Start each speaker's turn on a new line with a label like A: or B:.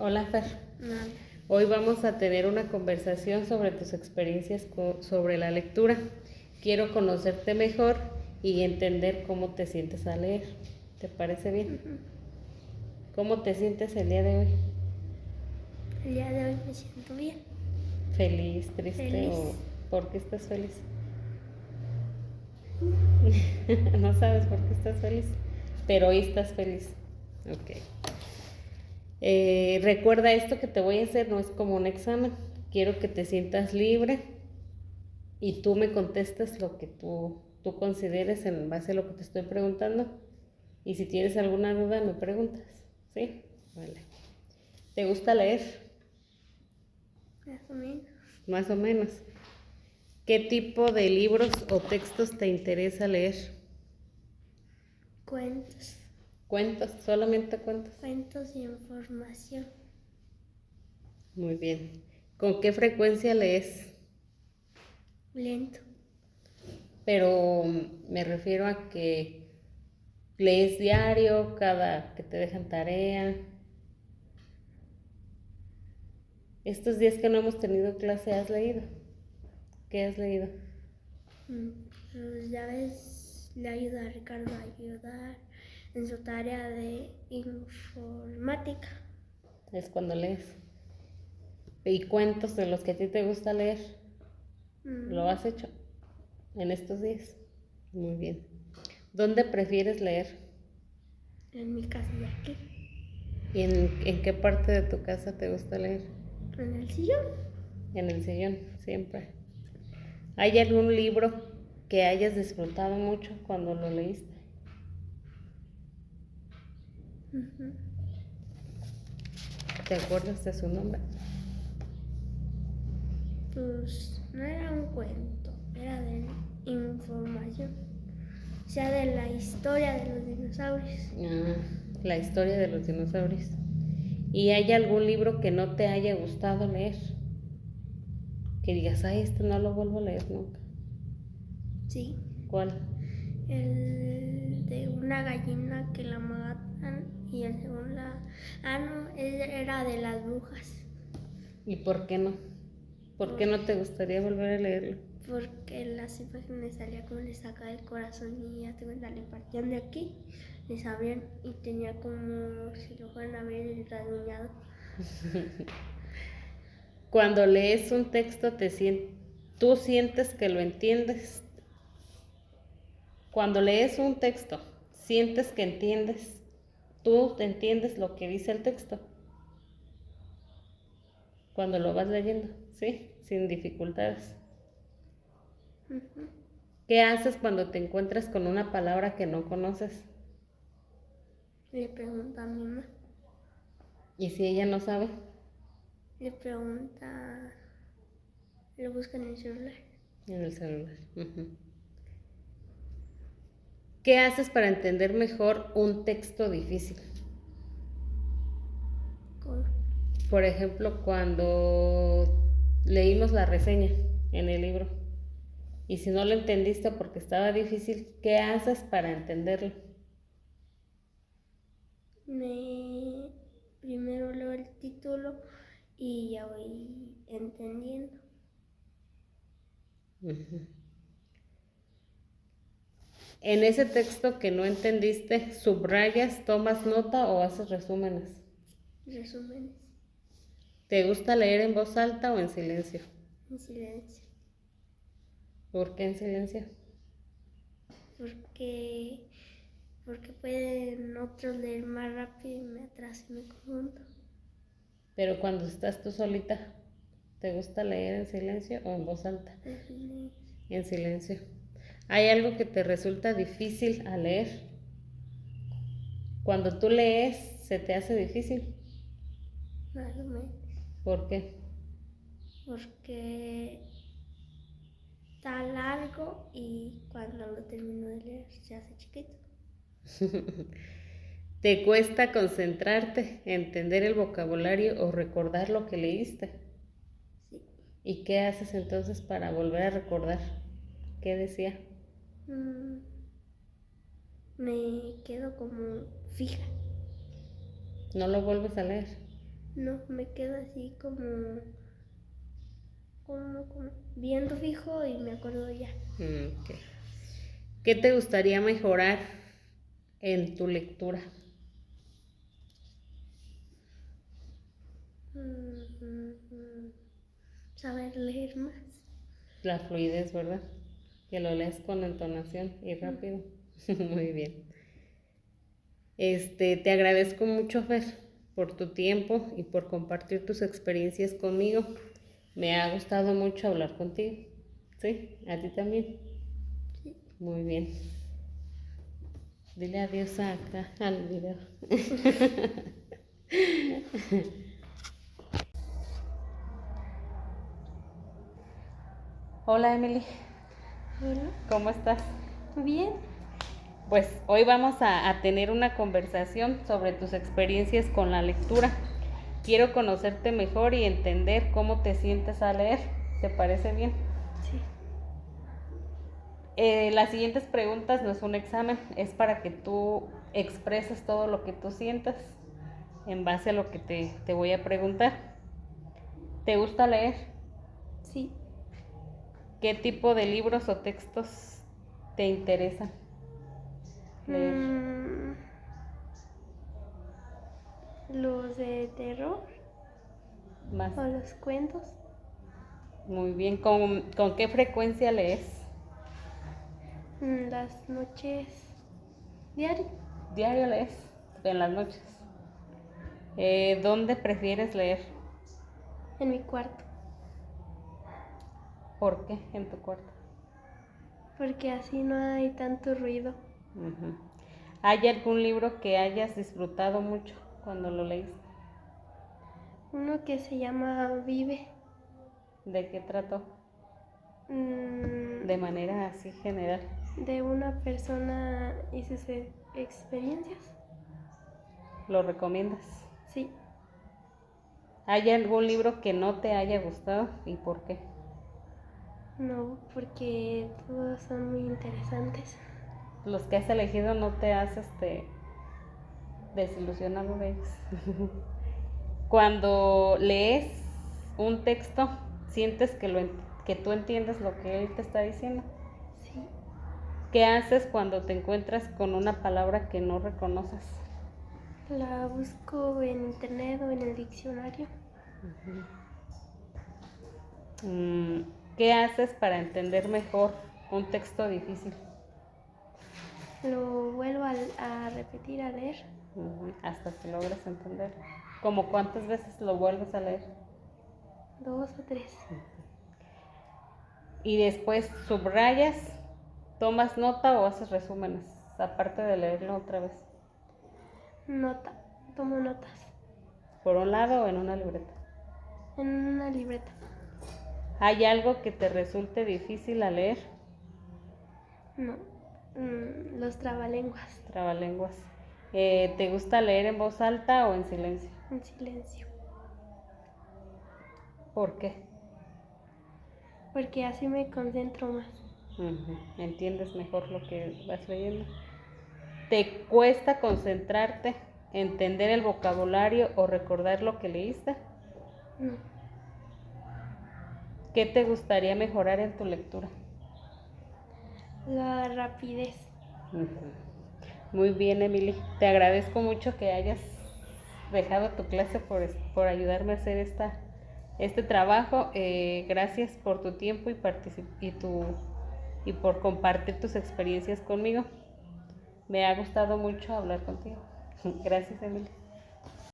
A: Hola Fer,
B: No,
A: hoy vamos a tener una conversación sobre tus experiencias sobre la lectura. Quiero conocerte mejor y entender cómo te sientes al leer. ¿Te parece bien? ¿Cómo te sientes el día de hoy?
B: el día de hoy me siento bien.
A: ¿Feliz, triste
B: Feliz.
A: o por qué estás feliz? No sabes por qué estás feliz, pero hoy estás feliz. Ok. Recuerda, esto que te voy a hacer no es como un examen. Quiero que te sientas libre y tú me contestas lo que tú consideres en base a lo que te estoy preguntando. Y si tienes alguna duda, me preguntas. ¿Sí? Vale. ¿Te gusta leer?
B: Más o menos.
A: Más o menos. ¿Qué tipo de libros o textos te interesa leer?
B: Cuentos.
A: ¿Cuentos? ¿Solamente cuentos?
B: Cuentos y información.
A: Muy bien. ¿Con qué frecuencia lees?
B: Lento.
A: Pero me refiero a que lees diario, cada que te dejan tarea. Estos días que no hemos tenido clase, ¿has leído? ¿Qué has leído?
B: Pues ya ves, le ayuda a Ricardo a ayudar en su tarea de informática.
A: Es cuando lees. ¿Y cuentos de los que a ti te gusta leer? ¿Lo has hecho en estos días? Muy bien. ¿Dónde prefieres leer?
B: En mi casa de aquí.
A: ¿Y en qué parte de tu casa te gusta leer?
B: En el sillón.
A: En el sillón, siempre. ¿Hay algún libro que hayas disfrutado mucho cuando lo leíste? ¿Te acuerdas de su nombre?
B: Pues no era un cuento, era de información. O sea, de la historia de los dinosaurios.
A: La historia de los dinosaurios. ¿Y hay algún libro que no te haya gustado leer? Que digas, ay, este no lo vuelvo a leer nunca.
B: Sí.
A: ¿Cuál?
B: El de una gallina que la matan y el segundo no, era de las brujas.
A: ¿Y por qué no? ¿Por qué no te gustaría volver a leerlo?
B: Porque en las imágenes salía como le sacaba el corazón y ya te cuenta, le partían de aquí, les abrían y tenía como si lo fueran a ver rasguñado.
A: Cuando lees un texto, tú sientes que lo entiendes. Cuando lees un texto, sientes que entiendes. Tú te entiendes lo que dice el texto. Cuando lo vas leyendo, ¿sí? Sin dificultades. ¿Qué haces cuando te encuentras con una palabra que no conoces?
B: Le pregunta a mi mamá.
A: ¿Y si ella no sabe?
B: Le pregunta, le busca en el celular.
A: En el celular. ¿Qué haces para entender mejor un texto difícil? Por ejemplo, cuando leímos la reseña en el libro y si no lo entendiste porque estaba difícil, ¿qué haces para entenderlo?
B: Primero leo el título y ya voy entendiendo.
A: En ese texto que no entendiste, ¿subrayas, tomas nota o haces resúmenes?
B: Resúmenes.
A: ¿Te gusta leer en voz alta o en silencio?
B: En silencio.
A: ¿Por qué en silencio?
B: Porque pueden otros leer más rápido y me atraso y me confundo.
A: Pero cuando estás tú solita, ¿te gusta leer en silencio o en voz alta?
B: En silencio.
A: En silencio. ¿Hay algo que te resulta difícil al leer? Cuando tú lees, ¿se te hace difícil?
B: Más o menos.
A: ¿Por qué?
B: Porque está largo y cuando lo termino de leer se hace chiquito.
A: ¿Te cuesta concentrarte, entender el vocabulario o recordar lo que leíste?
B: Sí.
A: ¿Y qué haces entonces para volver a recordar? ¿Qué decía?
B: Me quedo como fija.
A: ¿No lo vuelves a leer?
B: No, me quedo así como viendo fijo y me acuerdo ya.
A: Ok. ¿Qué te gustaría mejorar en tu lectura?
B: Saber leer más.
A: La fluidez, ¿verdad? Que lo leas con entonación y rápido. Muy bien. Te agradezco mucho, Fer, por tu tiempo y por compartir tus experiencias conmigo. Me ha gustado mucho hablar contigo. ¿Sí? ¿A ti también?
B: Sí.
A: Muy bien. Dile adiós acá al video. Hola, Emily.
B: Hola.
A: ¿Cómo estás?
B: Bien.
A: Pues hoy vamos a tener una conversación sobre tus experiencias con la lectura. Quiero conocerte mejor y entender cómo te sientes al leer. ¿Te parece bien?
B: Sí.
A: Las siguientes preguntas no es un examen, es para que tú expreses todo lo que tú sientas en base a lo que te voy a preguntar. ¿Te gusta leer?
B: Sí.
A: ¿Qué tipo de libros o textos te interesan leer?
B: Los de terror
A: Más.
B: o los cuentos.
A: Muy bien. ¿Con qué frecuencia lees?
B: Las noches diario.
A: ¿Diario lees? En las noches. ¿Dónde prefieres leer?
B: En mi cuarto.
A: ¿Por qué en tu cuarto?
B: Porque así no hay tanto ruido.
A: Uh-huh. ¿Hay algún libro que hayas disfrutado mucho cuando lo leíste?
B: Uno que se llama Vive.
A: ¿De qué trató? De manera así general.
B: De una persona y sus experiencias.
A: ¿Lo recomiendas?
B: Sí.
A: ¿Hay algún libro que no te haya gustado y por qué?
B: No, porque todos son muy interesantes.
A: Los que has elegido no te has desilusionado de ellos. Cuando lees un texto, ¿sientes que tú entiendes lo que él te está diciendo?
B: Sí.
A: ¿Qué haces cuando te encuentras con una palabra que no reconoces?
B: La busco en internet o en el diccionario.
A: ¿Qué haces para entender mejor un texto difícil?
B: Lo vuelvo a repetir, a leer.
A: Hasta que logres entender. ¿Cómo cuántas veces lo vuelves a leer?
B: 2 o 3.
A: Y después subrayas, tomas nota o haces resúmenes, aparte de leerlo otra vez.
B: Nota. Tomo notas.
A: ¿Por un lado o en una libreta?
B: En una libreta.
A: ¿Hay algo que te resulte difícil a leer?
B: No. Los trabalenguas.
A: Trabalenguas. ¿Te gusta leer en voz alta o en silencio?
B: En silencio.
A: ¿Por qué?
B: Porque así me concentro más.
A: Entiendes mejor lo que vas leyendo. ¿Te cuesta concentrarte, entender el vocabulario o recordar lo que leíste?
B: No.
A: ¿Qué te gustaría mejorar en tu lectura?
B: La rapidez.
A: Muy bien, Emily. Te agradezco mucho que hayas dejado tu clase por ayudarme a hacer este trabajo. Gracias por tu tiempo y por compartir tus experiencias conmigo. Me ha gustado mucho hablar contigo. Gracias, Emily.